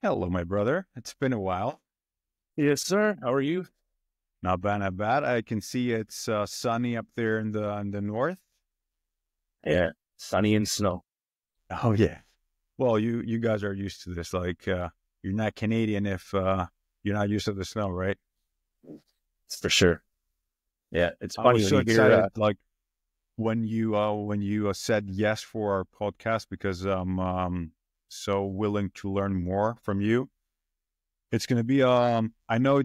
Hello, my brother. It's been a while. Yes, sir. How are you? Not bad, not bad. I can see it's sunny up there in the north. Yeah, sunny and snow. Oh yeah. Well, you guys are used to this. You're not Canadian if you're not used to the snow, right? It's for sure. Yeah, it's I funny was when so you hear. excited, like when you said yes for our podcast because I'm so willing to learn more from you. It's going to be I know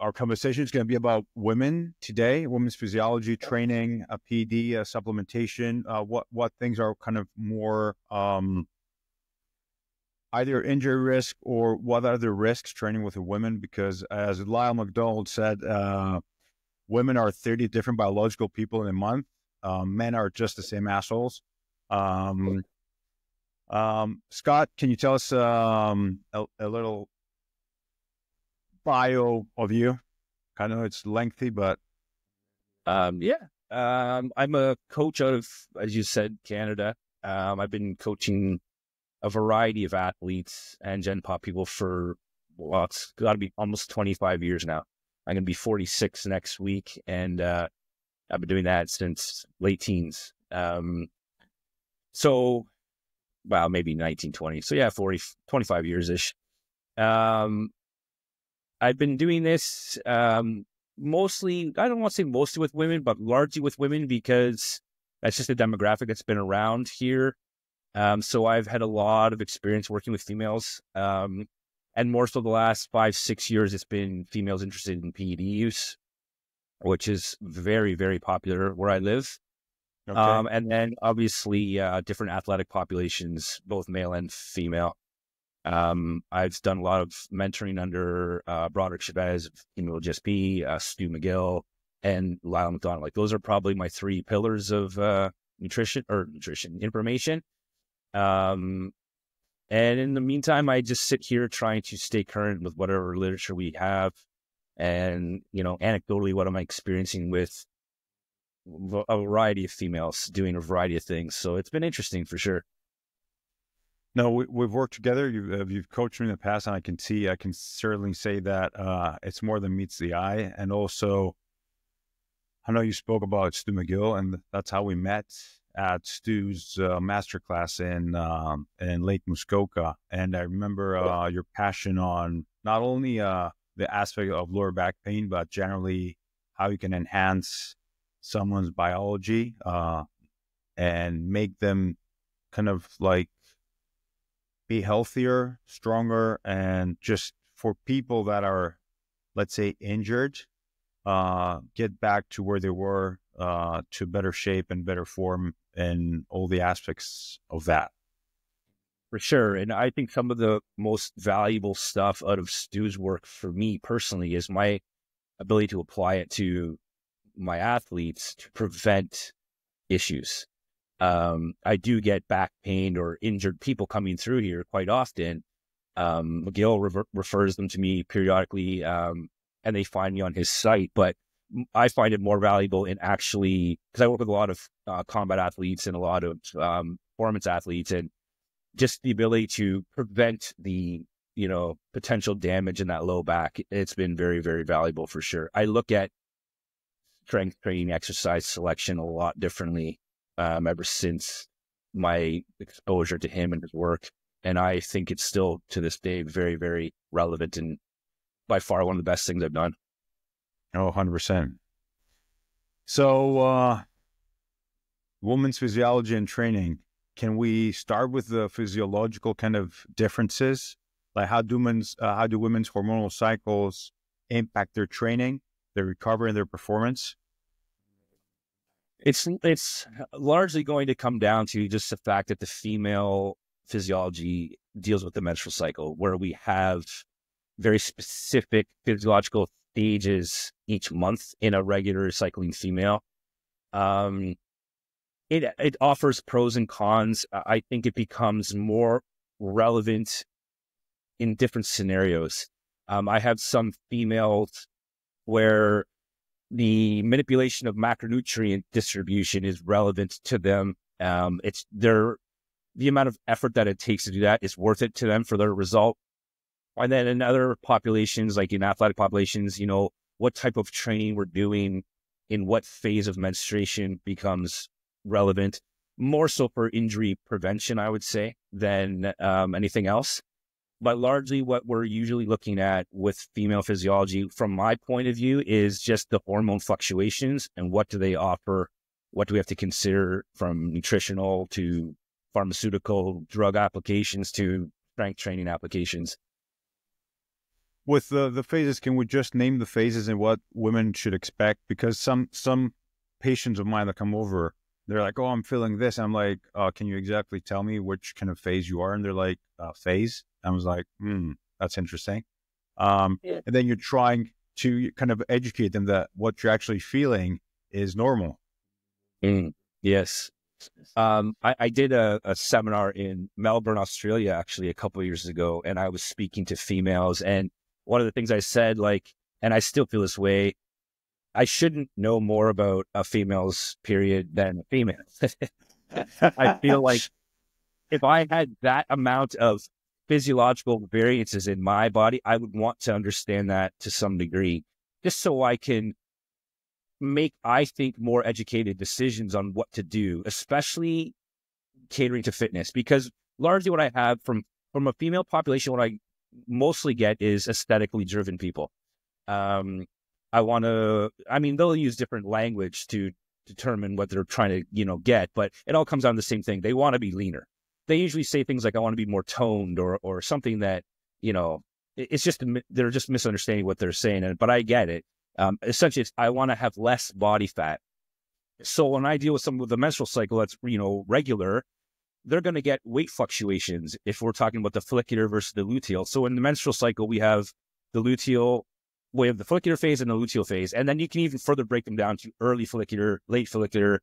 our conversation is going to be about women today, women's physiology, training, PD, supplementation. What things are kind of more either injury risk or what are the risks training with a woman? Because as Lyle McDonald said, women are 30 different biological people in a month. Men are just the same assholes. Um, Scott, can you tell us a little bio of you? I know it's lengthy, but Yeah, I'm a coach out of, as you said, Canada. I've been coaching a variety of athletes and Gen Pop people for, well, it's got to be almost 25 years now. I'm going to be 46 next week, and I've been doing that since late teens. So, well, maybe 1920. So yeah, 25 years-ish. Um, I've been doing this mostly, I don't want to say mostly with women, but largely with women because that's just a demographic that's been around here. So I've had a lot of experience working with females. And more so the last 5-6 years, it's been females interested in PED use, which is very, very popular where I live. okay. And then obviously different athletic populations, both male and female. I've done a lot of mentoring under Broderick Chavez, Emil GSP, Stu McGill, and Lyle McDonald. Like those are probably my three pillars of nutrition information. And in the meantime, I just sit here trying to stay current with whatever literature we have, and anecdotally, what am I experiencing with a variety of females doing a variety of things. So it's been interesting for sure. No, we've worked together. You've coached me in the past, and I can certainly say that it's more than meets the eye. And also, I know you spoke about Stu McGill, and that's how we met at Stu's masterclass in Lake Muskoka. And I remember your passion on not only the aspect of lower back pain, but generally how you can enhance someone's biology and make them kind of like be healthier, stronger, and just for people that are, let's say, injured, get back to where they were, to better shape and better form and all the aspects of that. For sure. And I think some of the most valuable stuff out of Stu's work for me personally is my ability to apply it to my athletes to prevent issues. I do get back pain or injured people coming through here quite often. McGill refers them to me periodically, and they find me on his site. But I find it more valuable in actually, because I work with a lot of combat athletes and a lot of performance athletes, and just the ability to prevent the potential damage in that low back. It's been very, very valuable for sure. I look at strength training, exercise selection a lot differently ever since my exposure to him and his work. And I think it's still, to this day, very, very relevant and by far one of the best things I've done. Oh, 100%. So, women's physiology and training, can we start with the physiological kind of differences? Like how do women's hormonal cycles impact their training, their recovery, and their performance? It's largely going to come down to just the fact that the female physiology deals with the menstrual cycle, where we have very specific physiological stages each month in a regular cycling female. It offers pros and cons. I think it becomes more relevant in different scenarios. I have some females where the manipulation of macronutrient distribution is relevant to them. It's their the amount of effort that it takes to do that is worth it to them for their result. And then in other populations, like in athletic populations, you know, what type of training we're doing in what phase of menstruation becomes relevant, more so for injury prevention, I would say, than anything else. But largely what we're usually looking at with female physiology, from my point of view, is just the hormone fluctuations and what do they offer? What do we have to consider, from nutritional to pharmaceutical drug applications to strength training applications. With the phases, can we just name the phases and what women should expect? Because some patients of mine that come over, they're like, oh, I'm feeling this. I'm like, can you exactly tell me which kind of phase you are? And they're like, phase. I was like, that's interesting. And then you're trying to kind of educate them that what you're actually feeling is normal. Yes. I did a seminar in Melbourne, Australia, actually a couple of years ago, and I was speaking to females. And one of the things I said, like, and I still feel this way, I shouldn't know more about a female's period than a female. I feel like if I had that amount of physiological variances in my body, I would want to understand that to some degree, just so I can make, I think, more educated decisions on what to do, especially catering to fitness. Because largely what I have from a female population, what I mostly get is aesthetically driven people. They'll use different language to determine what they're trying to, you know, get, but it all comes down to the same thing. They want to be leaner. They usually say things like, I want to be more toned, or something that, you know, it's just, they're just misunderstanding what they're saying. But I get it. Essentially, it's, I want to have less body fat. So when I deal with someone with a menstrual cycle that's, you know, regular, they're going to get weight fluctuations if we're talking about the follicular versus the luteal. So in the menstrual cycle, we have the luteal, we have the follicular phase and the luteal phase. And then you can even further break them down to early follicular, late follicular,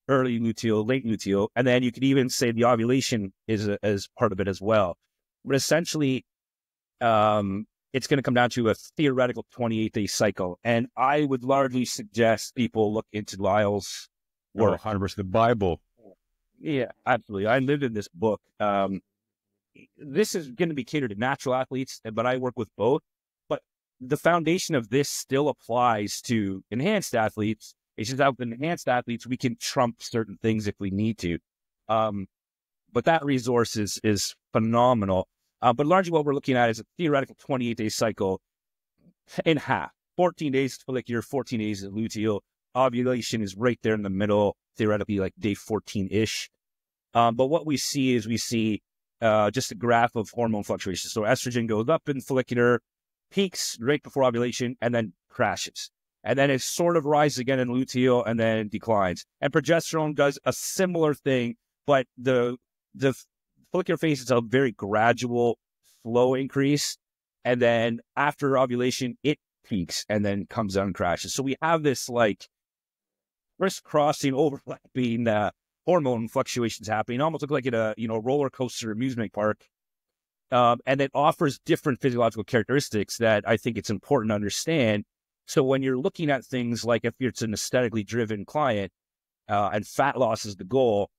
early luteal, late luteal. And then you could even say the ovulation is as part of it as well. But essentially, it's going to come down to a theoretical 28-day cycle. And I would largely suggest people look into Lyle's work. 100% the Bible. Yeah, absolutely. I lived in this book. This is going to be catered to natural athletes, but I work with both. But the foundation of this still applies to enhanced athletes. It's just that with enhanced athletes, we can trump certain things if we need to. But that resource is phenomenal. But largely what we're looking at is a theoretical 28-day cycle in half. 14 days follicular, 14 days at luteal. Ovulation is right there in the middle, theoretically like day 14-ish. But what we see is just a graph of hormone fluctuations. So estrogen goes up in follicular, peaks right before ovulation, and then crashes. And then it sort of rises again in luteal and then declines. And progesterone does a similar thing, but the follicular phase is a very gradual, slow increase. And then after ovulation, it peaks and then comes down and crashes. So we have this like crisscrossing, overlapping hormone fluctuations happening, almost look like at a roller coaster amusement park. And it offers different physiological characteristics that I think it's important to understand. So when you're looking at things like if it's an aesthetically driven client and fat loss is the goal,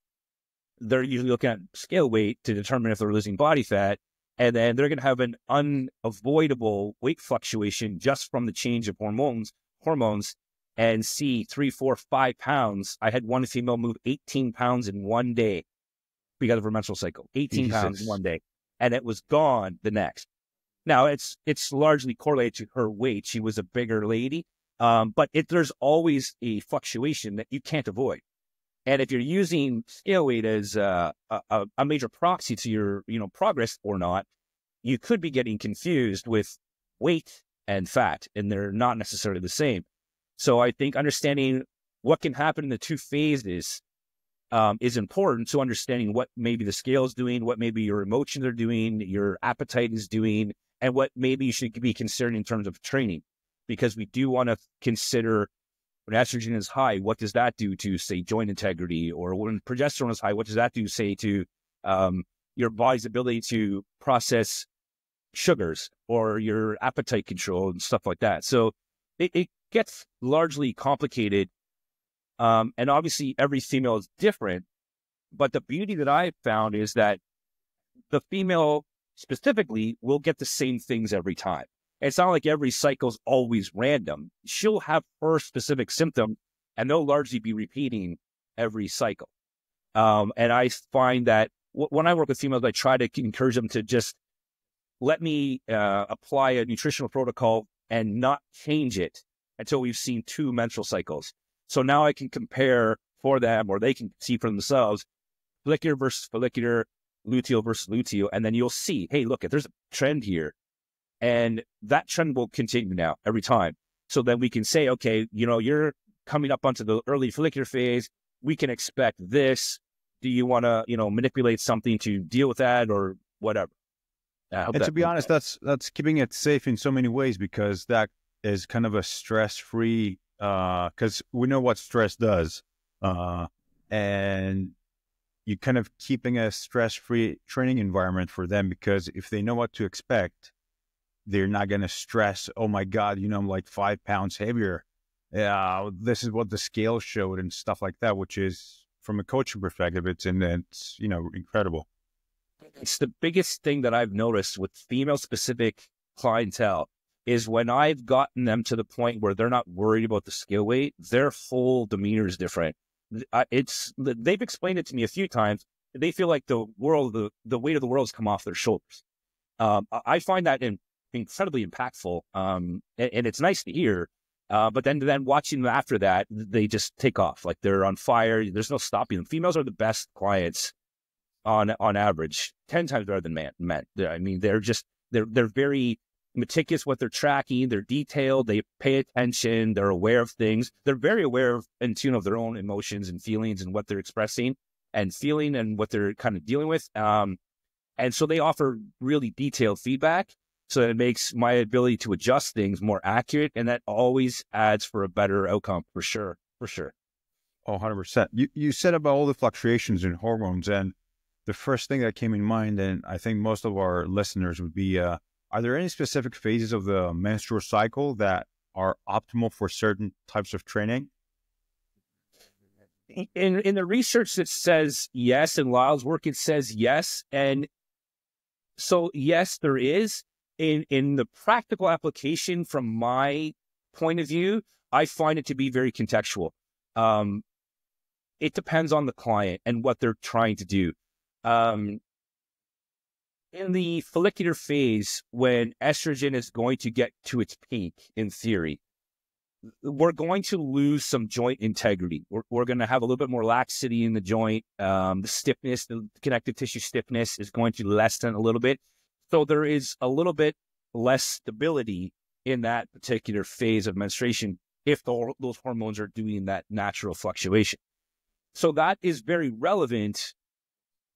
they're usually looking at scale weight to determine if they're losing body fat. And then they're going to have an unavoidable weight fluctuation just from the change of hormones, and see 3, 4, 5 pounds. I had one female move 18 pounds in one day because of her menstrual cycle, 18 pounds in one day. And it was gone the next. Now, it's largely correlated to her weight. She was a bigger lady, but there's always a fluctuation that you can't avoid. And if you're using scale weight as a major proxy to your progress or not, you could be getting confused with weight and fat, and they're not necessarily the same. So I think understanding what can happen in the two phases is important. So understanding what maybe the scale is doing, what maybe your emotions are doing, your appetite is doing, and what maybe you should be considering in terms of training, because we do want to consider when estrogen is high, what does that do to, say, joint integrity? Or when progesterone is high, what does that do, say, to your body's ability to process sugars or your appetite control and stuff like that? So it gets largely complicated. And obviously every female is different. But the beauty that I found is that the female specifically will get the same things every time. It's not like every cycle is always random. She'll have her specific symptom, and they'll largely be repeating every cycle. And I find that when I work with females, I try to encourage them to just let me apply a nutritional protocol and not change it until we've seen 2 menstrual cycles. So now I can compare for them, or they can see for themselves, follicular versus follicular, luteal versus luteal, and then you'll see, hey, look, if there's a trend here, and that trend will continue now every time. So then we can say, okay, you're coming up onto the early follicular phase. We can expect this. Do you want to, manipulate something to deal with that or whatever? And to be honest, that's keeping it safe in so many ways, because that is kind of a stress-free, because we know what stress does. And you kind of keeping a stress-free training environment for them, because if they know what to expect, they're not going to stress, oh my God, I'm like 5 pounds heavier. Yeah, this is what the scale showed and stuff like that, which is, from a coaching perspective, it's incredible. It's the biggest thing that I've noticed with female-specific clientele is when I've gotten them to the point where they're not worried about the scale weight, their whole demeanor is different. They've explained it to me a few times. They feel like the weight of the world has come off their shoulders. I find that incredibly impactful, and it's nice to hear. But then watching them after that, they just take off like they're on fire. There's no stopping them. Females are the best clients on average, 10 times better than men. I mean, they're very meticulous what they're tracking. They're detailed. They pay attention. They're aware of things. They're very aware of in tune of their own emotions and feelings and what they're expressing and feeling and what they're kind of dealing with. And so they offer really detailed feedback. So that it makes my ability to adjust things more accurate, and that always adds for a better outcome for sure. Oh, 100%. You said about all the fluctuations in hormones, and the first thing that came in mind, and I think most of our listeners would be, are there any specific phases of the menstrual cycle that are optimal for certain types of training? In the research it says yes, in Lyle's work it says yes, and so yes, there is. In the practical application, from my point of view, I find it to be very contextual. It depends on the client and what they're trying to do. In the follicular phase, when estrogen is going to get to its peak, in theory, we're going to lose some joint integrity. We're going to have a little bit more laxity in the joint. The stiffness, the connective tissue stiffness is going to lessen a little bit. So there is a little bit less stability in that particular phase of menstruation if those hormones are doing that natural fluctuation. So that is very relevant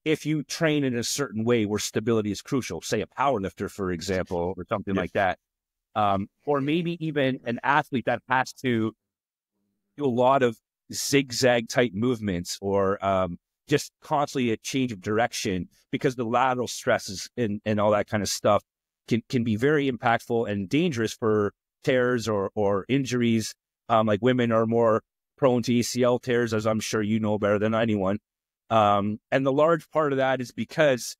if you train in a certain way where stability is crucial, say a power lifter, for example, or something like that. Or maybe even an athlete that has to do a lot of zigzag type movements or just constantly a change of direction because the lateral stresses and all that kind of stuff can be very impactful and dangerous for tears or injuries. Like women are more prone to ACL tears, as I'm sure you know better than anyone. And the large part of that is because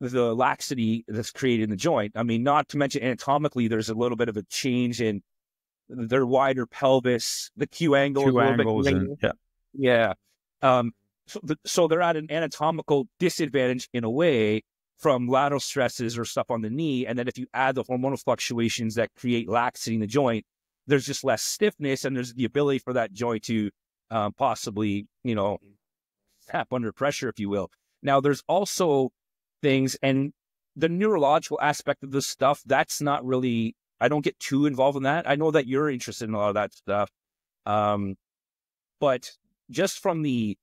the laxity that's created in the joint. I mean, not to mention anatomically, there's a little bit of a change in their wider pelvis, the Q angle. Yeah. So they're at an anatomical disadvantage in a way from lateral stresses or stuff on the knee. And then if you add the hormonal fluctuations that create laxity in the joint, there's just less stiffness and there's the ability for that joint to possibly, snap under pressure, if you will. Now, there's also things, and the neurological aspect of this stuff, that's not really, I don't get too involved in that. I know that you're interested in a lot of that stuff. But just from the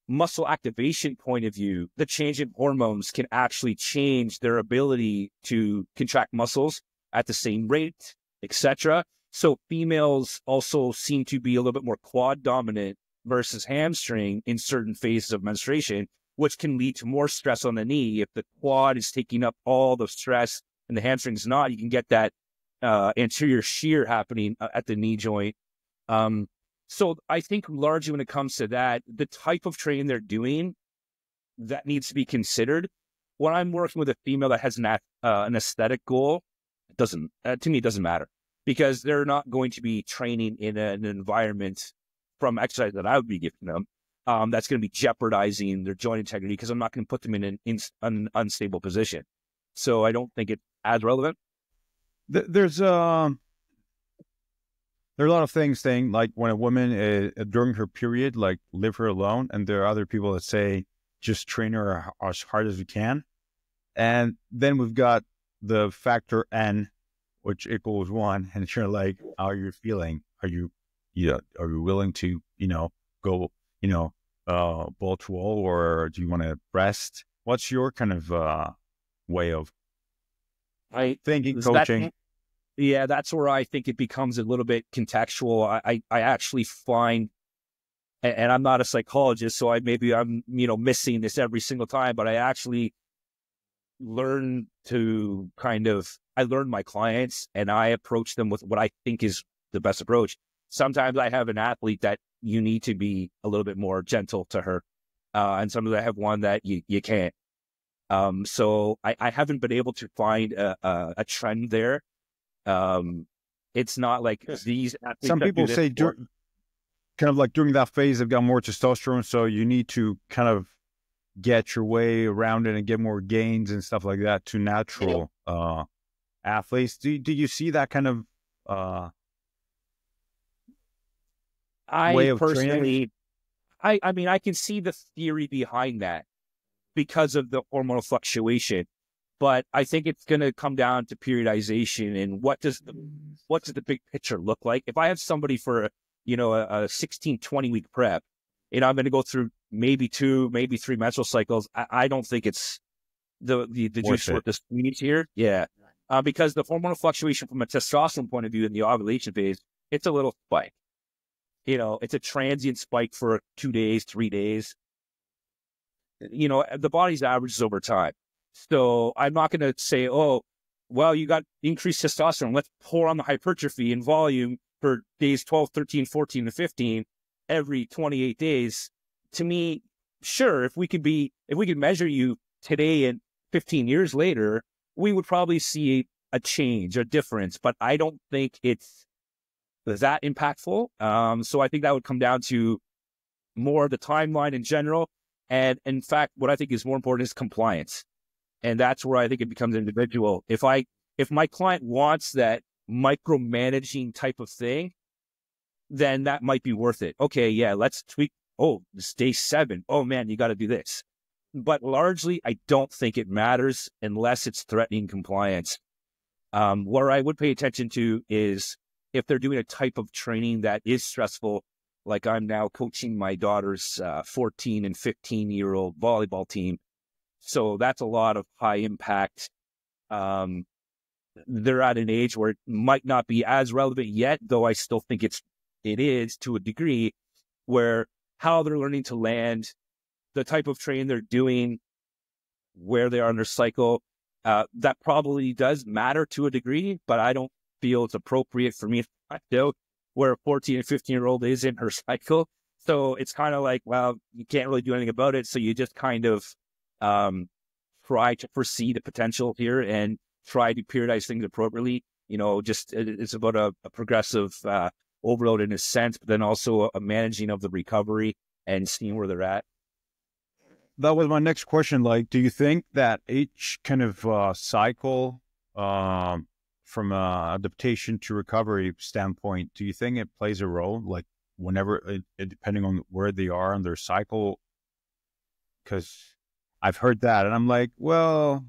muscle activation point of view, the change in hormones can actually change their ability to contract muscles at the same rate, etc. So females also seem to be a little bit more quad dominant versus hamstring in certain phases of menstruation, which can lead to more stress on the knee. If the quad is taking up all the stress and the hamstring's not, you can get that anterior shear happening at the knee joint. So I think largely when it comes to that, the type of training they're doing that needs to be considered. When I'm working with a female that has an aesthetic goal, it doesn't, to me, it doesn't matter, because they're not going to be training in an environment from exercise that I would be giving them. That's going to be jeopardizing their joint integrity, because I'm not going to put them in an unstable position. So I don't think it's as relevant. There's there are a lot of things saying, like, when a woman is, during her period, like, leave her alone, and there are other people that say just train her as hard as you can. And then we've got the factor N, which equals 1, and you're like, how are you feeling? Are you willing to, go, ball to wall, or do you want to rest? What's your kind of way of thinking, coaching? Yeah, that's where I think it becomes a little bit contextual. I actually find, and I'm not a psychologist, so I'm missing this every single time, but I actually learn I learn my clients, and I approach them with what I think is the best approach. Sometimes I have an athlete that you need to be a little bit more gentle to her. And sometimes I have one that you can't. So I haven't been able to find a trend there. It's not like these athletes. Some people say kind of like during that phase, they've got more testosterone, so you need to kind of get your way around it and get more gains and stuff like that to natural athletes. Do you see that kind of way of training? I mean, I can see the theory behind that because of the hormonal fluctuation, but I think it's going to come down to periodization and what does the big picture look like? If I have somebody for a 16, 20-week prep, and I'm going to go through maybe 2, maybe 3 menstrual cycles, I don't think it's the juice worth the squeeze here. Yeah. Because the hormonal fluctuation from a testosterone point of view in the ovulation phase, it's a little spike. It's a transient spike for 2 days, 3 days. The body's averages over time. So I'm not going to say, oh, well, you got increased testosterone, let's pour on the hypertrophy and volume for days 12, 13, 14, and 15 every 28 days. To me, sure, if we could measure you today and 15 years later, we would probably see a change, a difference, but I don't think it's that impactful. So I think that would come down to more of the timeline in general. And in fact, what I think is more important is compliance. And that's where I think it becomes individual. If my client wants that micromanaging type of thing, then that might be worth it. Okay, yeah, let's tweak. Oh, it's day 7. Oh man, you got to do this. But largely, I don't think it matters unless it's threatening compliance. Where I would pay attention to is if they're doing a type of training that is stressful, like I'm now coaching my daughter's 14 and 15-year-old volleyball team. So that's a lot of high impact. They're at an age where it might not be as relevant yet, though I still think it is to a degree, where how they're learning to land, the type of training they're doing, where they are in their cycle, that probably does matter to a degree, but I don't feel it's appropriate for me to find out where a 14 and 15-year-old is in her cycle. So it's kind of like, well, you can't really do anything about it. So you just kind of try to foresee the potential here and try to periodize things appropriately. It's about a progressive overload in a sense, but then also a managing of the recovery and seeing where they're at. That was my next question. Like, do you think that each kind of cycle, from a adaptation to recovery standpoint, do you think it plays a role? Like, whenever, depending on where they are in their cycle? Because I've heard that, and I'm like, well,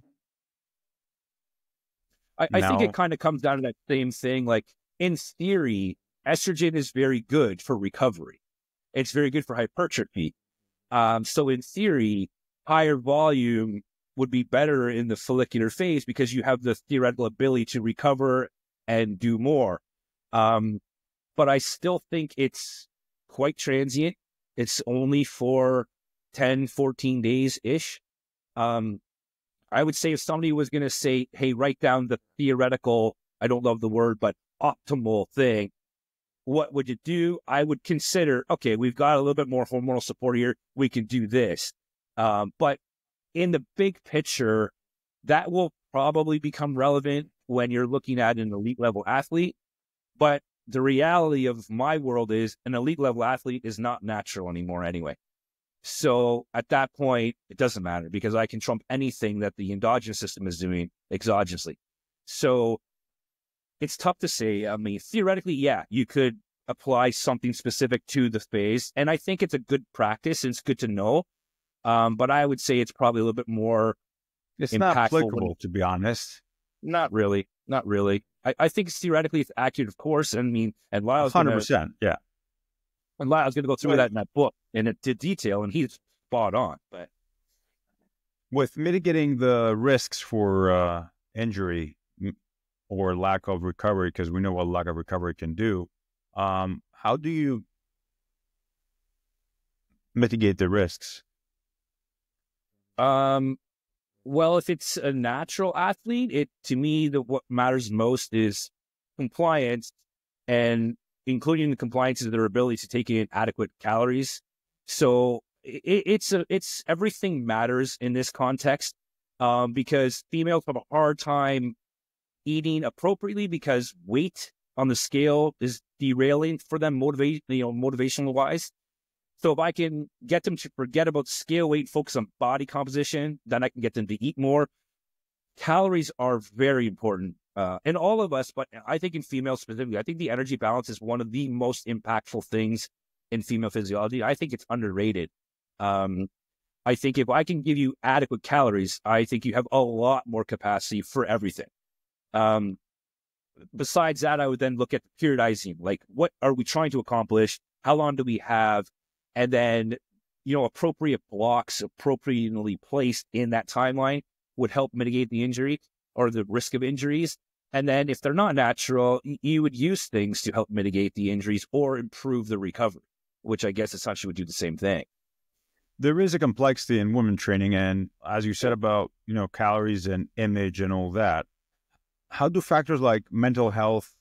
I think it kind of comes down to that same thing. Like, in theory, estrogen is very good for recovery. It's very good for hypertrophy. So in theory, higher volume would be better in the follicular phase because you have the theoretical ability to recover and do more. But I still think it's quite transient. It's only for 10, 14 days-ish. I would say if somebody was going to say, hey, write down the theoretical, I don't love the word, but optimal thing, what would you do? I would consider, okay, we've got a little bit more hormonal support here. We can do this. But in the big picture, that will probably become relevant when you're looking at an elite level athlete. But the reality of my world is an elite level athlete is not natural anymore anyway. So at that point, it doesn't matter because I can trump anything that the endogenous system is doing exogenously. So it's tough to say. I mean, theoretically, yeah, you could apply something specific to the phase. And I think it's a good practice and it's good to know. But I would say it's probably a little bit more It's impactful. not applicable, to be honest. Not really. Not really. I think it's theoretically accurate, of course. I mean, and Lyle's 100%. Yeah. And Lyle's going to go through that in that book in detail, and he's spot on. But with mitigating the risks for injury or lack of recovery, because we know what lack of recovery can do, how do you mitigate the risks? Well, if it's a natural athlete, to me, what matters most is compliance, and including the compliance is their ability to take in adequate calories. So it's everything matters in this context, because females have a hard time eating appropriately because weight on the scale is derailing for them, motivational wise. So if I can get them to forget about scale weight, focus on body composition, then I can get them to eat more. Calories are very important in all of us, but I think in females specifically, I think the energy balance is one of the most impactful things in female physiology. I think it's underrated. I think if I can give you adequate calories, I think you have a lot more capacity for everything. Besides that, I would then look at periodizing, like what are we trying to accomplish? How long do we have? And then, appropriate blocks appropriately placed in that timeline would help mitigate the injury or the risk of injuries. And then if they're not natural, you would use things to help mitigate the injuries or improve the recovery, which I guess essentially would do the same thing. There is a complexity in women training. And as you said about, calories and image and all that, how do factors like mental health,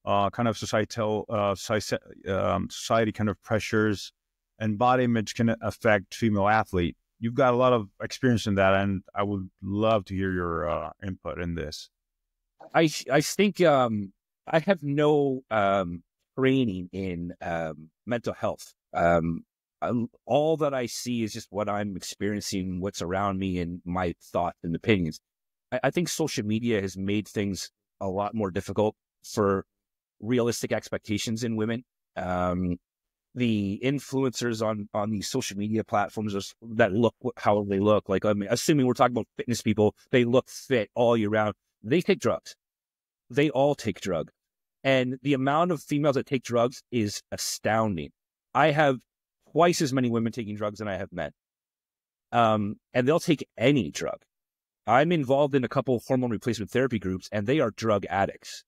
kind of society kind of pressures, and body image can affect female athlete? You've got a lot of experience in that, and I would love to hear your input in this. I think I have no training in mental health. All that I see is just what I'm experiencing, what's around me, and my thoughts and opinions. I think social media has made things a lot more difficult for realistic expectations in women. The influencers on these social media platforms that look how they look, like, I mean, assuming we're talking about fitness people, they look fit all year round. They take drugs. They all take drugs. And the amount of females that take drugs is astounding. I have twice as many women taking drugs than I have men. And they'll take any drug. I'm involved in a couple of hormone replacement therapy groups, and they are drug addicts.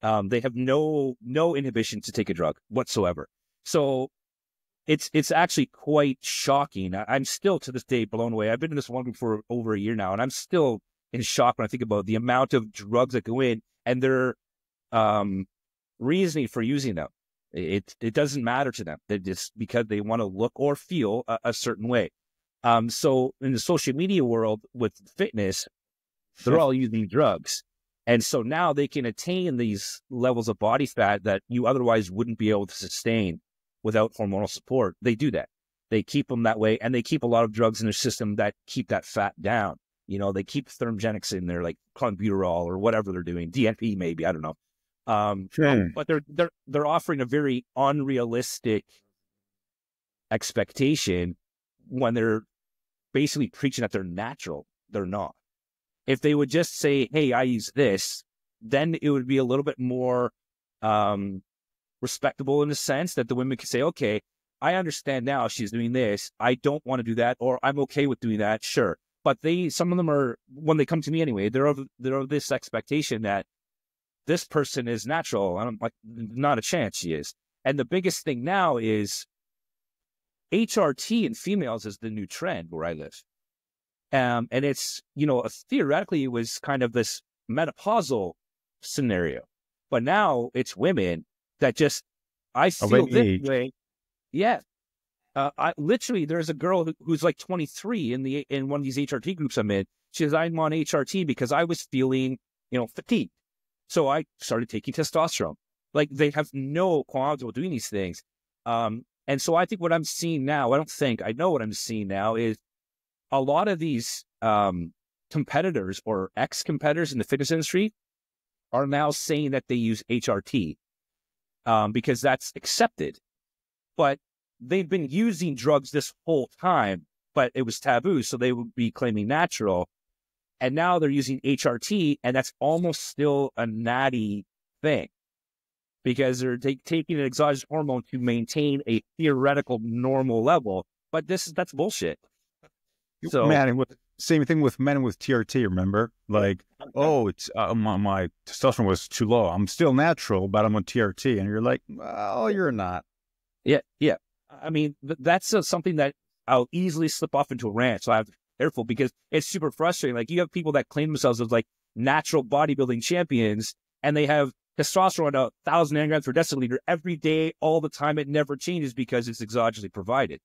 They have no inhibition to take a drug whatsoever. So it's actually quite shocking. I'm still to this day blown away. I've been in this one group for over a year now, and I'm still in shock when I think about the amount of drugs that go in and their reasoning for using them. It doesn't matter to them. They're just because they want to look or feel a certain way. So in the social media world with fitness, they're all using drugs. And so now they can attain these levels of body fat that you otherwise wouldn't be able to sustain without hormonal support. They do that. They keep them that way, and they keep a lot of drugs in their system that keep that fat down. They keep thermogenics in there, like clenbuterol or whatever they're doing, DNP maybe, I don't know. But they're offering a very unrealistic expectation when they're basically preaching that they're natural. They're not. If they would just say, hey, I use this, then it would be a little bit more respectable in the sense that the women could say, okay, I understand now she's doing this. I don't want to do that, or I'm okay with doing that. Sure. But some of them are, when they come to me anyway, they're of this expectation that this person is natural. I'm like, not a chance she is. And the biggest thing now is HRT in females is the new trend where I live. And it's, theoretically it was kind of this menopausal scenario, but now it's women that just, I feel this way. Yeah. I literally, there's a girl who's like 23 in one of these HRT groups I'm in. She says, I'm on HRT because I was feeling, fatigued. So I started taking testosterone. Like, they have no qualms with doing these things. And so I think what I'm seeing now, I know what I'm seeing now is a lot of these competitors or ex-competitors in the fitness industry are now saying that they use HRT because that's accepted. But they've been using drugs this whole time, but it was taboo, so they would be claiming natural. And now they're using HRT, and that's almost still a natty thing because they're taking an exogenous hormone to maintain a theoretical normal level. But that's bullshit. So, Man, same thing with men with TRT, remember? Like, oh, it's my testosterone was too low. I'm still natural, but I'm on TRT. And you're like, oh, you're not. Yeah. I mean, that's something that I'll easily slip off into a rant. So I have to be careful because it's super frustrating. Like, you have people that claim themselves as like natural bodybuilding champions, and they have testosterone at 1,000 nanograms per deciliter every day, all the time. It never changes because it's exogenously provided.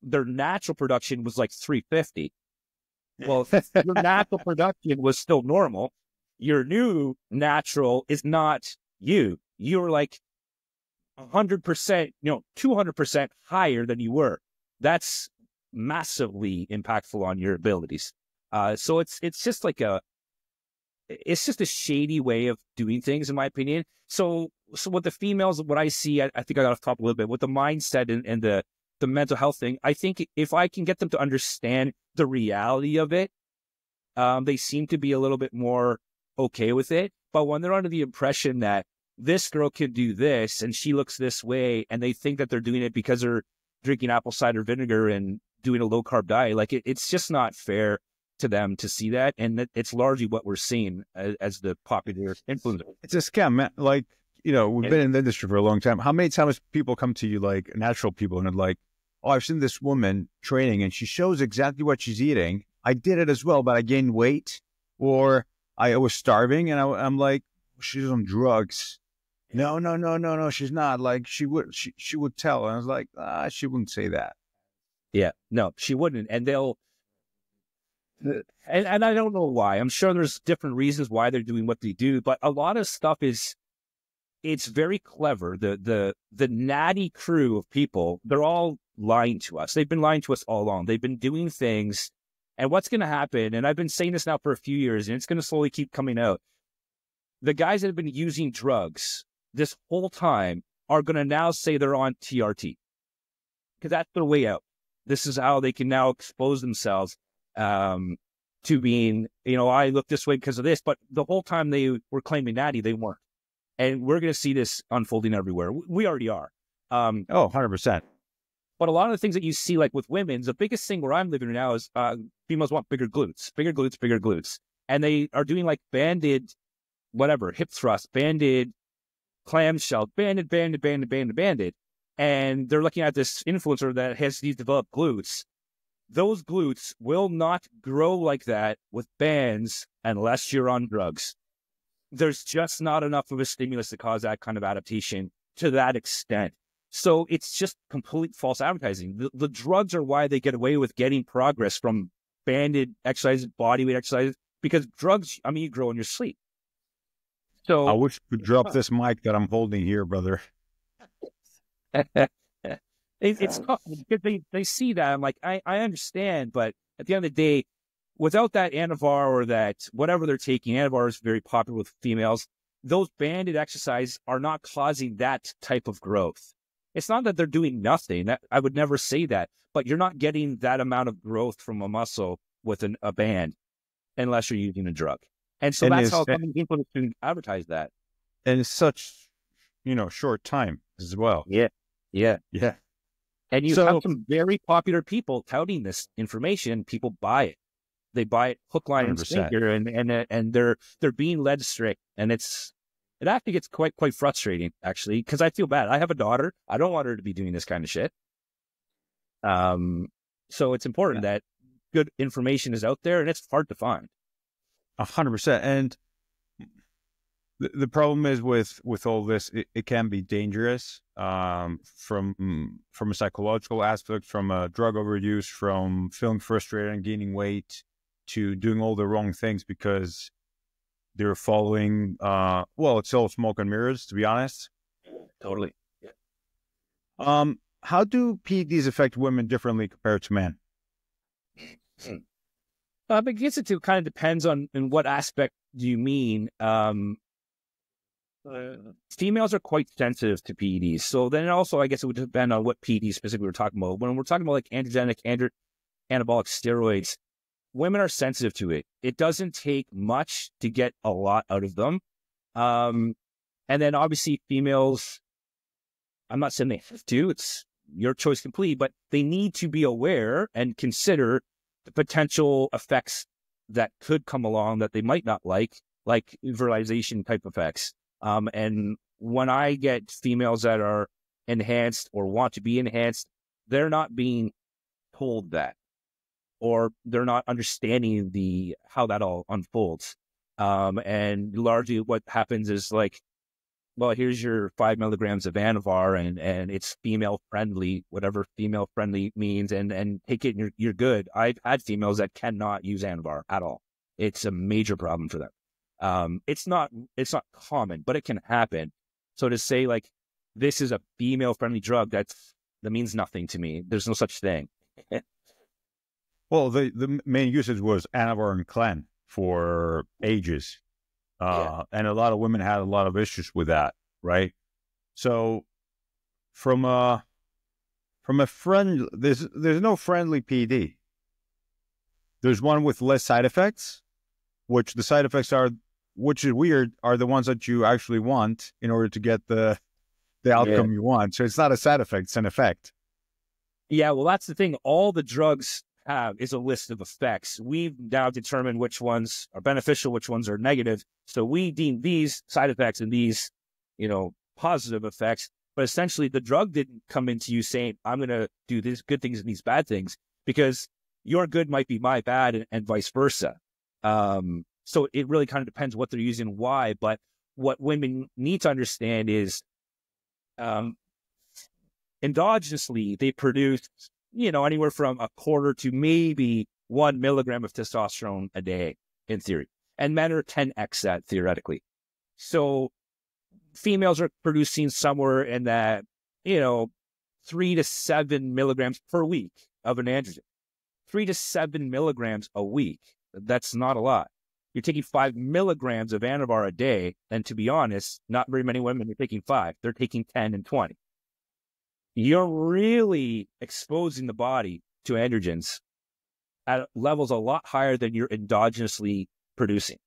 Their natural production was like 350. Well, your natural production was still normal. Your new natural is not you. You're like 100%, 200% higher than you were. That's massively impactful on your abilities. So it's just it's just a shady way of doing things, in my opinion. So with the females, what I see, I think I got off top a little bit with the mindset and the mental health thing. I think if I can get them to understand the reality of it, they seem to be a little bit more okay with it. But when they're under the impression that this girl can do this and she looks this way, and they think that they're doing it because they're drinking apple cider vinegar and doing a low carb diet, like it's just not fair to them to see that. And it's largely what we're seeing as the popular influencer. It's a scam, man. Like, we've been in the industry for a long time. How many times people come to you, like natural people, and they're like, oh, I've seen this woman training and she shows exactly what she's eating. I did it as well, but I gained weight, or I was starving, and I'm like, she's on drugs. No, she's not. Like, she would tell. And I was like, she wouldn't say that. Yeah, no, she wouldn't. And and I don't know why. I'm sure there's different reasons why they're doing what they do, but a lot of stuff it's very clever. The natty crew of people, they're all lying to us. They've been lying to us all along. They've been doing things. And what's going to happen, and I've been saying this now for a few years, and it's going to slowly keep coming out. The guys that have been using drugs this whole time are going to now say they're on TRT because that's their way out. This is how they can now expose themselves to being, I look this way because of this, but the whole time they were claiming natty, they weren't. And we're going to see this unfolding everywhere. We already are. 100%. But a lot of the things that you see, like with women, the biggest thing where I'm living right now is females want bigger glutes. And they are doing like banded, whatever, hip thrust, banded, clamshell, banded. And they're looking at this influencer that has these developed glutes. Those glutes will not grow like that with bands unless you're on drugs. There's just not enough of a stimulus to cause that kind of adaptation to that extent. So it's just complete false advertising. The drugs are why they get away with getting progress from banded exercises, bodyweight exercises, because drugs, you grow in your sleep. So I wish you could drop this mic that I'm holding here, brother. It's tough because they see that. I'm like, I understand, but at the end of the day, without that Anavar or that whatever they're taking, Anavar is very popular with females. Those banded exercises are not causing that type of growth. It's not that they're doing nothing. I would never say that, but you're not getting that amount of growth from a muscle with a band unless you're using a drug. And so that's how people can advertise that. And it's such, short time as well. Yeah. And you have some very popular people touting this information. People buy it. They buy it hook, line, 100%. And sinker, and they're being led astray. And it actually gets quite frustrating, actually, because I feel bad. I have a daughter. I don't want her to be doing this kind of shit. So it's important that good information is out there, and it's hard to find. 100%. And The problem is with all this, it can be dangerous from a psychological aspect, from a drug overuse, from feeling frustrated and gaining weight, to doing all the wrong things because they're following. Well, it's all smoke and mirrors, to be honest. Totally. Yeah. How do PEDs affect women differently compared to men? I guess it kind of depends on in what aspect do you mean. Females are quite sensitive to PEDs. So then also, I guess it would depend on what PEDs specifically we're talking about. When we're talking about like androgenic, anabolic steroids, women are sensitive to it. It doesn't take much to get a lot out of them. And then obviously females, I'm not saying they have to, it's your choice complete, but they need to be aware and consider the potential effects that could come along that they might not like virilization type effects. And when I get females that are enhanced or want to be enhanced, they're not being told that, or they're not understanding how that all unfolds. And largely what happens is like, well, here's your 5 milligrams of Anavar and it's female friendly, whatever female friendly means, and take it and you're good. I've had females that cannot use Anavar at all. It's a major problem for them. It's not common, but it can happen. So to say like, this is a female friendly drug, that means nothing to me. There's no such thing. Well, the main usage was Anavar and Clen for ages. And a lot of women had a lot of issues with that, right? So from a friend, there's no friendly PD. There's one with less side effects, which the side effects are, which is weird, are the ones that you actually want in order to get the outcome you want. So it's not a side effect, it's an effect. Yeah, well, that's the thing. All the drugs have is a list of effects. We've now determined which ones are beneficial, which ones are negative. So we deem these side effects and these, positive effects. But essentially, the drug didn't come into you saying, I'm going to do these good things and these bad things, because your good might be my bad and vice versa. So it really kind of depends what they're using and why. But what women need to understand is endogenously, they produce anywhere from a quarter to maybe 1 milligram of testosterone a day in theory. And men are 10x that theoretically. So females are producing somewhere in that, 3 to 7 milligrams per week of an androgen. 3 to 7 milligrams a week. That's not a lot. You're taking 5 milligrams of Anavar a day. And to be honest, not very many women are taking 5. They're taking 10 and 20. You're really exposing the body to androgens at levels a lot higher than you're endogenously producing.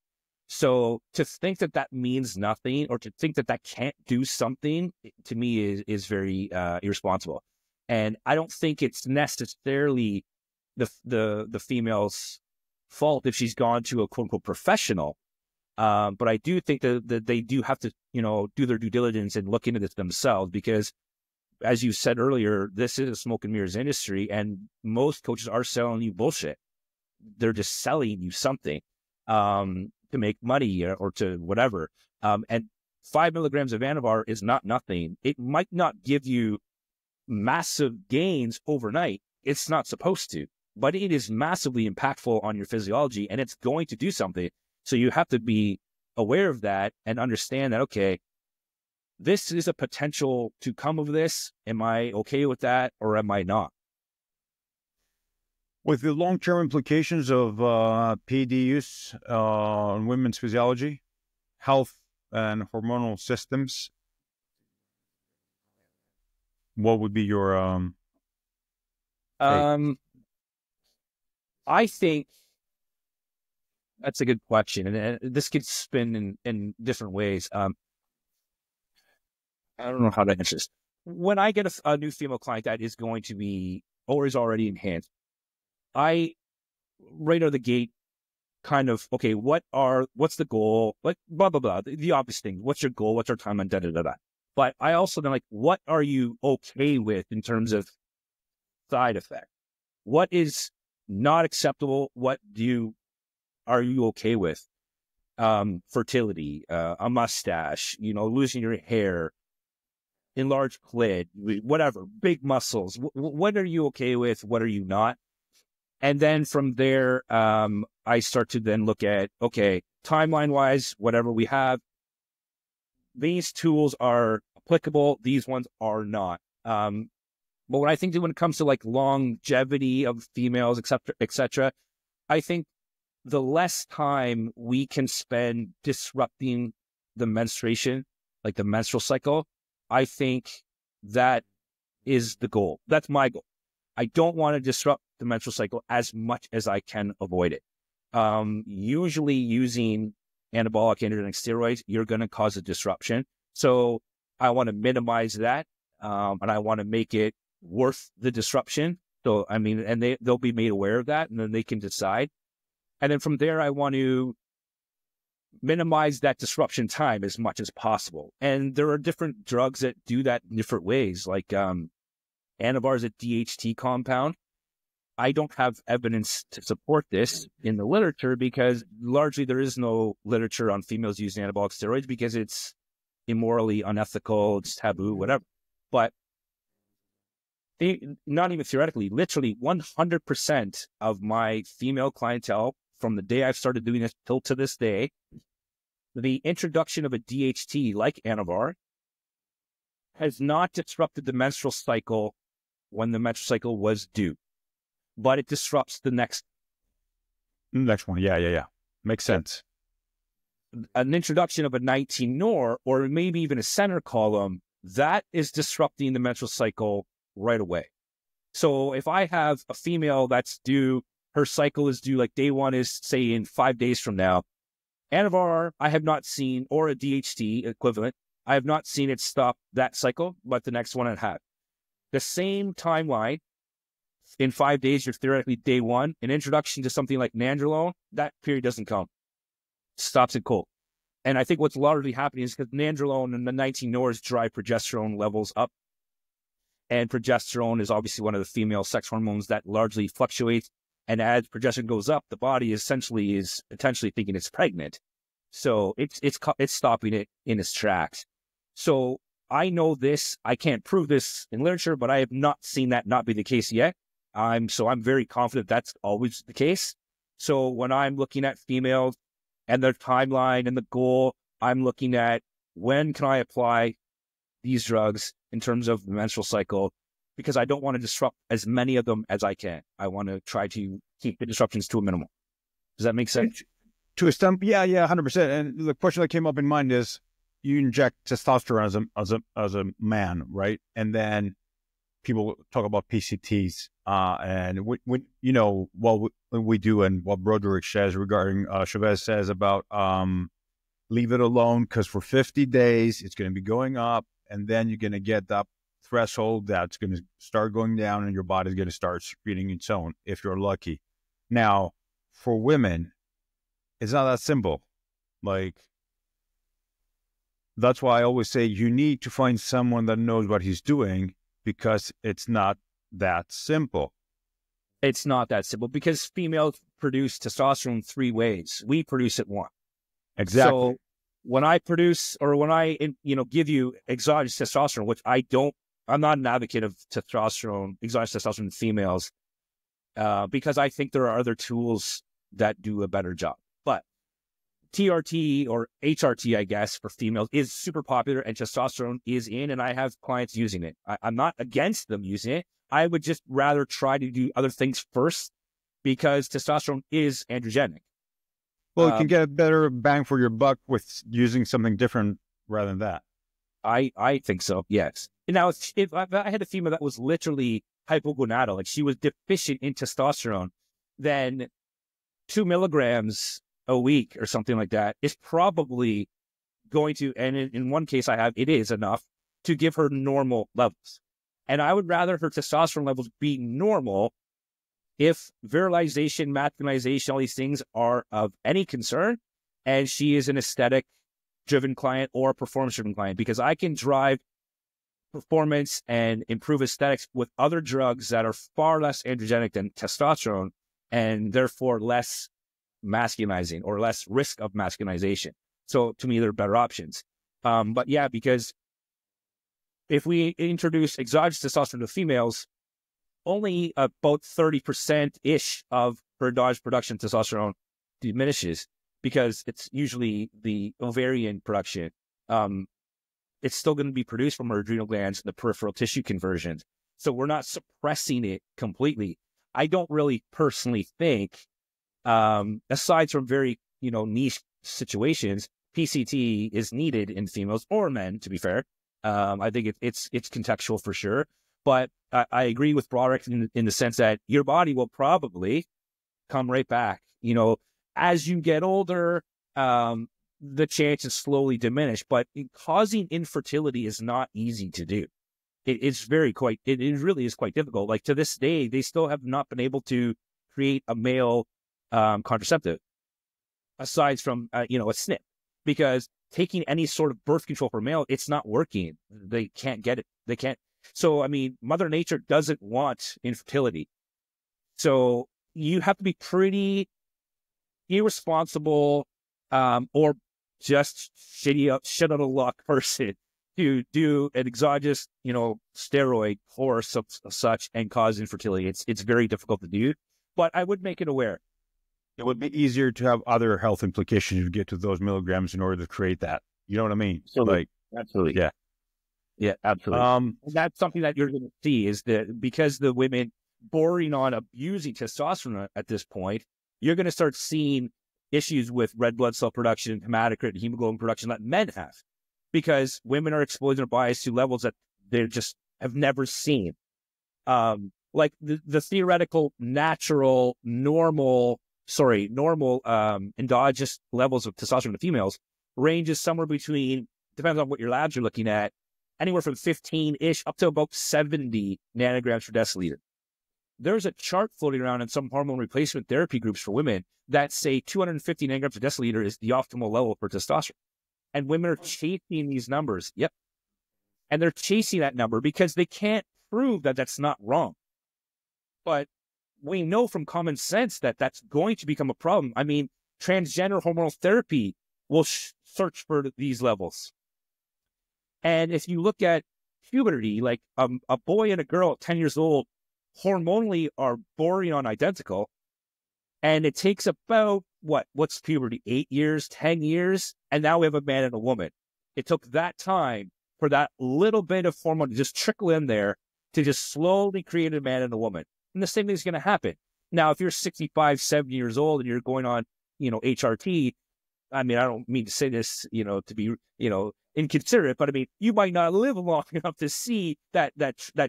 So to think that means nothing, or to think that can't do something, to me is very irresponsible. And I don't think it's necessarily the female's fault if she's gone to a quote unquote professional. But I do think that they do have to, do their due diligence and look into this themselves, because as you said earlier, this is a smoke and mirrors industry, and most coaches are selling you bullshit. They're just selling you something to make money or to whatever. And 5 milligrams of Anavar is not nothing. It might not give you massive gains overnight. It's not supposed to, but it is massively impactful on your physiology, and it's going to do something. So you have to be aware of that and understand that, okay, this is a potential to come of this. Am I okay with that, or am I not? With the long-term implications of PED use on women's physiology, health, and hormonal systems, what would be your I think that's a good question, and this could spin in different ways. I don't know how to answer this. When I get a new female client that is going to be, or is already enhanced, I, right out of the gate, kind of, okay, what's the goal? Like, blah, blah, blah, the obvious thing. What's your goal? What's our time on da-da-da-da? But I also then what are you okay with in terms of side effect? What is not acceptable? What are you okay with? fertility, a mustache, losing your hair, enlarged clit, whatever, big muscles. What are you okay with? What are you not? And then from there, I start to then look at, okay, timeline wise, whatever we have, these tools are applicable. These ones are not. But when I think that when it comes to like longevity of females, et cetera, I think the less time we can spend disrupting the menstruation, like the menstrual cycle, I think that is the goal. That's my goal. I don't want to disrupt the menstrual cycle as much as I can avoid it. Usually using anabolic androgenic steroids, you're going to cause a disruption. So I want to minimize that, and I want to make it worth the disruption. So, I mean, and they'll be made aware of that, and then they can decide. And then from there, I want to minimize that disruption time as much as possible. And there are different drugs that do that in different ways. Like Anavar is a DHT compound. I don't have evidence to support this in the literature because largely there is no literature on females using anabolic steroids because it's immorally unethical, it's taboo, whatever. But not even theoretically, literally 100% of my female clientele from the day I've started doing this till to this day, the introduction of a DHT like Anavar has not disrupted the menstrual cycle when the menstrual cycle was due, but it disrupts the next one. Yeah. Makes sense. An introduction of a 19-nor or maybe even a center column, that is disrupting the menstrual cycle right away. So if I have a female that's due, her cycle is due, like day one is say in 5 days from now, Anavar, I have not seen, or a DHT equivalent, I have not seen it stop that cycle, but the next one I have. The same timeline, in 5 days, you're theoretically day one. An introduction to something like nandrolone, that period doesn't come. Stops it cold. And I think what's largely happening is because nandrolone and the 19-nors drive progesterone levels up. And progesterone is obviously one of the female sex hormones that largely fluctuates. And as progesterone goes up, the body essentially is potentially thinking it's pregnant. So it's stopping it in its tracks. So I know this. I can't prove this in literature, but I have not seen that not be the case yet. I'm very confident that's always the case. So when I'm looking at females and their timeline and the goal, I'm looking at when can I apply these drugs in terms of the menstrual cycle, because I don't want to disrupt as many of them as I can. I want to try to keep the disruptions to a minimum. Does that make sense? To a stump, yeah, 100%. And the question that came up in mind is, you inject testosterone as a man, right? And then people talk about PCTs, and when what we do and what Broderick says regarding Chavez says about leave it alone because for 50 days it's going to be going up, and then you're going to get that threshold that's going to start going down, and your body's going to start secreting its own if you're lucky. Now, for women, it's not that simple. Like, that's why I always say you need to find someone that knows what he's doing, because it's not that simple. It's not that simple because females produce testosterone 3 ways. We produce it 1. Exactly. So when I produce, or when I, give you exogenous testosterone, which I'm not an advocate of testosterone, exogenous testosterone in females, because I think there are other tools that do a better job. But TRT or HRT, I guess, for females is super popular, and testosterone is in, and I have clients using it. I'm not against them using it. I would just rather try to do other things first, because testosterone is androgenic. Well, you can get a better bang for your buck with using something different rather than that. I think so, yes. Now, if I had a female that was literally hypogonadal, like she was deficient in testosterone, then 2 milligrams a week or something like that is probably going to, and in one case it is enough to give her normal levels. And I would rather her testosterone levels be normal if virilization, masculinization, all these things are of any concern, and she is an aesthetic-driven client or a performance-driven client, because I can drive performance and improve aesthetics with other drugs that are far less androgenic than testosterone, and therefore less masculinizing or less risk of masculinization. So to me, they're better options. But yeah, because if we introduce exogenous testosterone to females, only about 30%-ish of her endogenous production of testosterone diminishes, because it's usually the ovarian production. It's still going to be produced from her adrenal glands and the peripheral tissue conversions. So we're not suppressing it completely. I don't really personally think, aside from very, niche situations, PCT is needed in females or men, to be fair. I think it's contextual for sure. But I agree with Broderick in the sense that your body will probably come right back. As you get older, the chances slowly diminish, but causing infertility is not easy to do. It really is quite difficult. Like to this day, they still have not been able to create a male contraceptive aside from, a SNP, because taking any sort of birth control for male, it's not working. They can't get it. They can't. So, Mother Nature doesn't want infertility. So you have to be pretty irresponsible, or just shit out of luck person to do an exogenous, steroid course of such and cause infertility. It's very difficult to do, but I would make it aware. It would be easier to have other health implications to get to those milligrams in order to create that. You know what I mean? Absolutely. Absolutely. Yeah. Yeah, absolutely. And that's something that you're going to see is that because the women bordering on abusing testosterone at this point, you're going to start seeing issues with red blood cell production, hematocrit, and hemoglobin production that men have, because women are exposing their bodies to levels that they just have never seen. Like the theoretical normal endogenous levels of testosterone in females ranges somewhere between, depends on what your labs are looking at, anywhere from 15-ish up to about 70 nanograms per deciliter. There's a chart floating around in some hormone replacement therapy groups for women that say 250 nanograms per deciliter is the optimal level for testosterone. And women are chasing these numbers. Yep. And they're chasing that number because they can't prove that that's not wrong. But we know from common sense that that's going to become a problem. Transgender hormonal therapy will search for these levels. And if you look at puberty, like a boy and a girl at 10 years old, hormonally are bordering on identical. And it takes about, what's puberty, 8 years, 10 years? And now we have a man and a woman. It took that time for that little bit of hormone to just trickle in there to just slowly create a man and a woman. And the same thing is going to happen. Now, if you're 65, 70 years old and you're going on, HRT, I don't mean to say this, to be, inconsiderate, but you might not live long enough to see that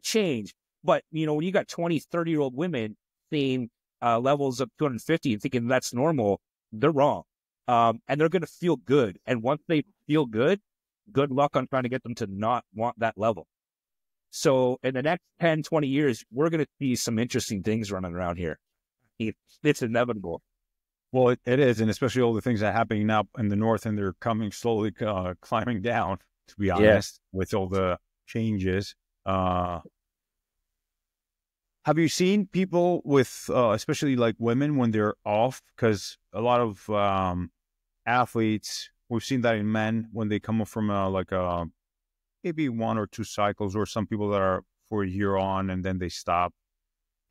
change. But, when you got 20, 30-year-old women seeing levels of 250 and thinking that's normal, they're wrong. And they're going to feel good. And once they feel good luck on trying to get them to not want that level. So in the next 10, 20 years, we're going to see some interesting things running around here. It's inevitable. Well, it is. And especially all the things that are happening now in the north, and they're coming slowly climbing down, to be honest, with all the changes. Have you seen people with, especially like women, when they're off? Because a lot of athletes, we've seen that in men when they come up from maybe 1 or 2 cycles, or some people that are for a year on and then they stop.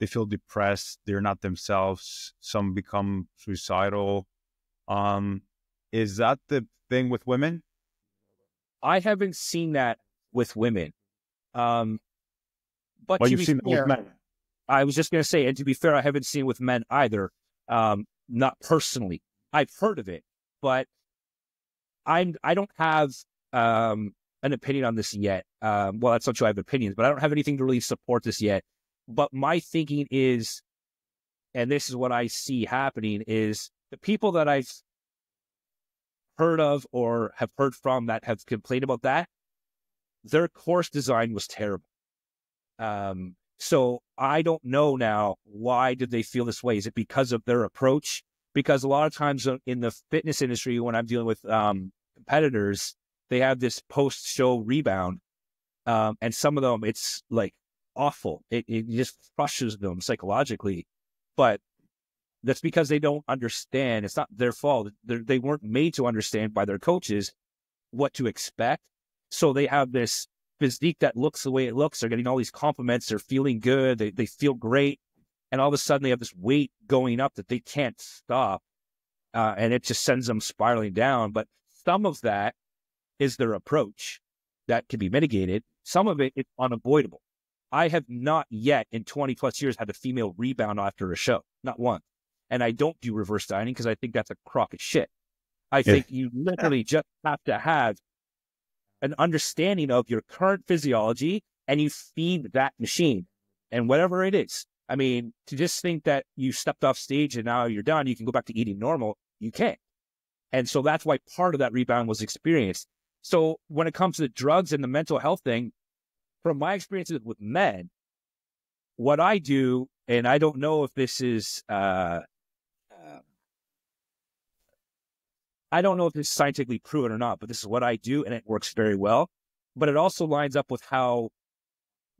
They feel depressed. They're not themselves. Some become suicidal. Is that the thing with women? I haven't seen that with women. But you've seen that with men. I was just going to say, and to be fair, I haven't seen it with men either. Not personally. I've heard of it, but I don't have an opinion on this yet. Well, that's not true. I have opinions, but I don't have anything to really support this yet. But my thinking is, and this is what I see happening, is the people that I've heard of or have heard from that have complained about that, their course design was terrible. So I don't know now, why did they feel this way? Is it because of their approach? Because a lot of times in the fitness industry, when I'm dealing with competitors, they have this post-show rebound. And some of them, it's like awful. It just crushes them psychologically. But That's because they don't understand. It's not their fault. They weren't made to understand by their coaches what to expect. So they have this physique that looks the way it looks. They're getting all these compliments. They're feeling good. They feel great. And all of a sudden they have this weight going up that they can't stop. And it just sends them spiraling down. But some of that is their approach that can be mitigated. Some of it is unavoidable. I have not yet in 20 plus years had a female rebound after a show, not one. And I don't do reverse dieting because I think that's a crock of shit. I think you literally just have to have an understanding of your current physiology and you feed that machine and whatever it is. I mean, to just think that you stepped off stage and now you're done, you can go back to eating normal, you can't. And so that's why part of that rebound was experienced. So when it comes to the drugs and the mental health thing, from my experiences with men, what I do, and I don't know if this is, I don't know if this is scientifically proven or not, but this is what I do, and it works very well. But it also lines up with how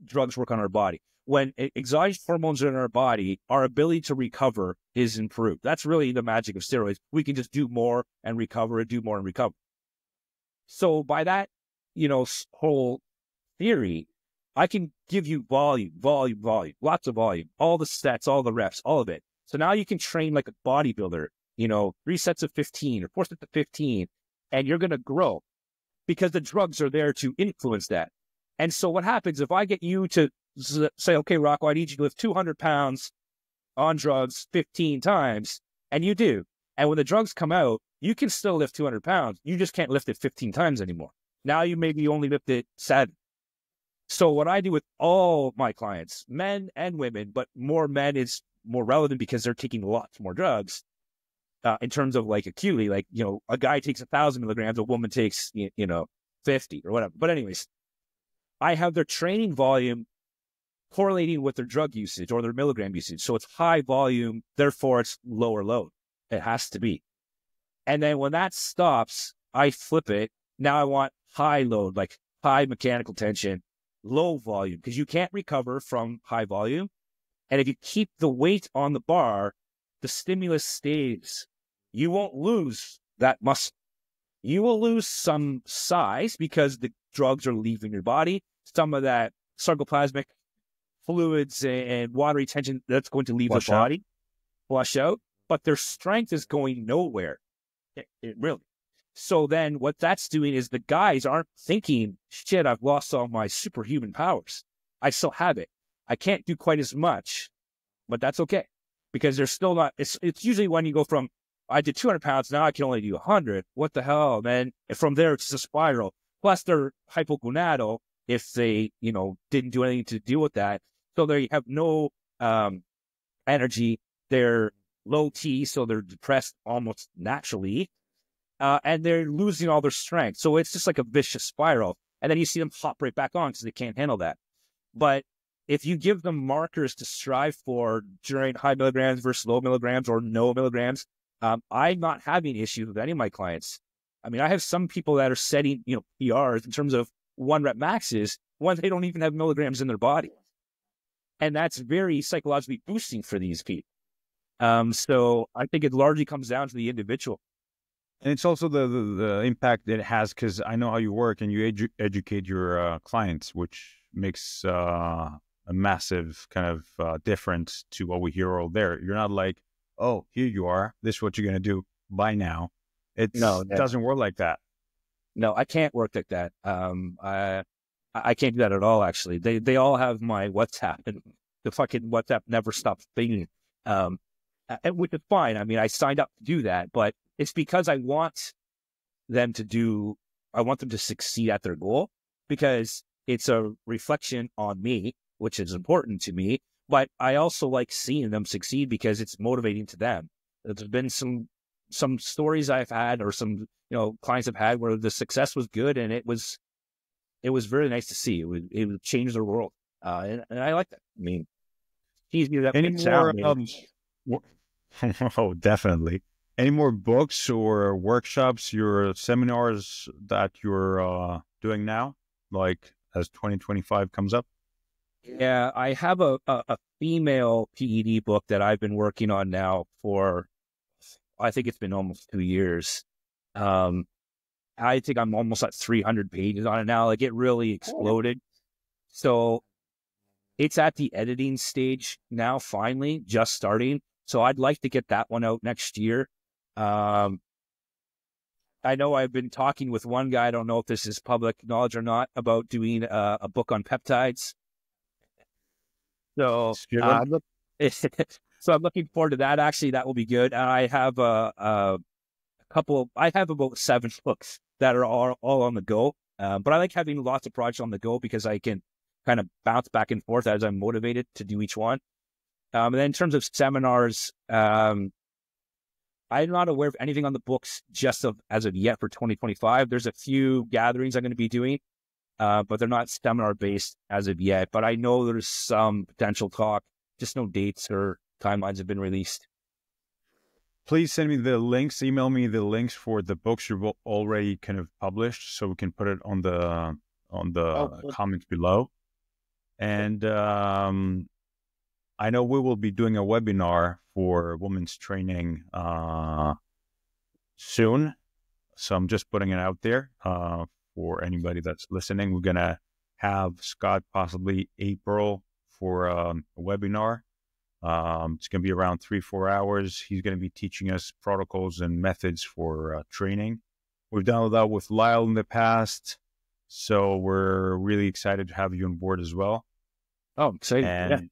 drugs work on our body. When exogenous hormones are in our body, our ability to recover is improved. That's really the magic of steroids. We can just do more and recover and do more and recover. So by that, whole theory, I can give you volume, lots of volume, all the sets, all the reps, all of it. So now you can train like a bodybuilder, 3 sets of 15 or 4 sets of 15, and you're going to grow because the drugs are there to influence that. And so what happens if I get you to say, okay, Rocco, I need you to lift 200 pounds on drugs 15 times, and you do. And when the drugs come out, you can still lift 200 pounds. You just can't lift it 15 times anymore. Now you maybe only lift it 7. So what I do with all my clients, men and women, but more men is more relevant because they're taking lots more drugs in terms of like acuity. Like, a guy takes 1,000 milligrams, a woman takes, 50 or whatever. But anyways, I have their training volume correlating with their drug usage or their milligram usage. So it's high volume, therefore it's lower load. It has to be. And then when that stops, I flip it. Now I want high load, like high mechanical tension, low volume, because you can't recover from high volume. And if you keep the weight on the bar, the stimulus stays. You won't lose that muscle. You will lose some size because the drugs are leaving your body. Some of that sarcoplasmic fluids and water retention, that's going to leave the body, flush out, but their strength is going nowhere. It really. So then what that's doing is the guys aren't thinking, shit, I've lost all my superhuman powers. I still have it. I can't do quite as much, but that's okay because they're still not, it's usually when you go from, I did 200 pounds, now I can only do 100. What the hell, man? And from there, it's a spiral. Plus they're hypogonadal if they, didn't do anything to deal with that. So they have no energy. They're low T, so they're depressed almost naturally. And they're losing all their strength. So it's just like a vicious spiral. And then you see them hop right back on because they can't handle that. But if you give them markers to strive for during high milligrams versus low milligrams or no milligrams, I'm not having issues with any of my clients. I mean, I have some people that are setting, PRs in terms of 1 rep maxes when they don't even have milligrams in their body. And that's very psychologically boosting for these people. So I think it largely comes down to the individual. And it's also the impact that it has, because I know how you work and you educate your clients, which makes a massive kind of difference to what we hear all there. You're not like, oh, here you are. This is what you're going to do. Bye now. It doesn't work like that. No, I can't work like that. I can't do that at all, actually. They all have my WhatsApp, and the fucking WhatsApp never stops pinging. Which is fine. I mean, I signed up to do that, but it's because I want them to succeed at their goal, because it's a reflection on me, which is important to me. But I also like seeing them succeed because it's motivating to them. There's been some stories I've had, or some clients have had, where the success was good, and it was very nice to see. It would change their world, and I like that. I mean, he's that any more. Oh, definitely. Any more books or workshops, your seminars that you're doing now, like as 2025 comes up? Yeah, I have a female PED book that I've been working on now for, I think it's been almost 2 years. Um, I think I'm almost at 300 pages on it now. Like it really exploded. So it's at the editing stage now, finally, just starting. So I'd like to get that one out next year. Um, I know I've been talking with one guy, I don't know if this is public knowledge or not, about doing a book on peptides. So Good. so I'm looking forward to that. Actually, that will be good. And I have a couple, I have about 7 books that are all on the go. But I like having lots of projects on the go because I can kind of bounce back and forth as I'm motivated to do each one. And then in terms of seminars, I'm not aware of anything on the books as of yet for 2025. There's a few gatherings I'm going to be doing, but they're not seminar based as of yet. But I know there's some potential talk, just no dates or timelines have been released. Please send me the links, email me the links for the books you've already kind of published so we can put it on the comments below. And I know we will be doing a webinar for women's training soon. So I'm just putting it out there for anybody that's listening. We're going to have Scott possibly April for a webinar. It's going to be around 3-4 hours. He's going to be teaching us protocols and methods for training. We've done that with Lyle in the past. So we're really excited to have you on board as well. Oh, exciting.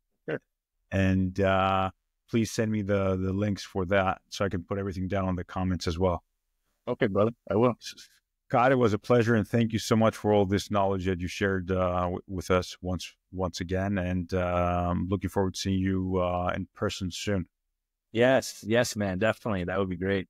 And please send me the links for that so I can put everything down in the comments as well. Okay, brother. I will. Scott, it was a pleasure, and thank you so much for all this knowledge that you shared with us once again. And looking forward to seeing you in person soon. Yes, man, definitely. That would be great.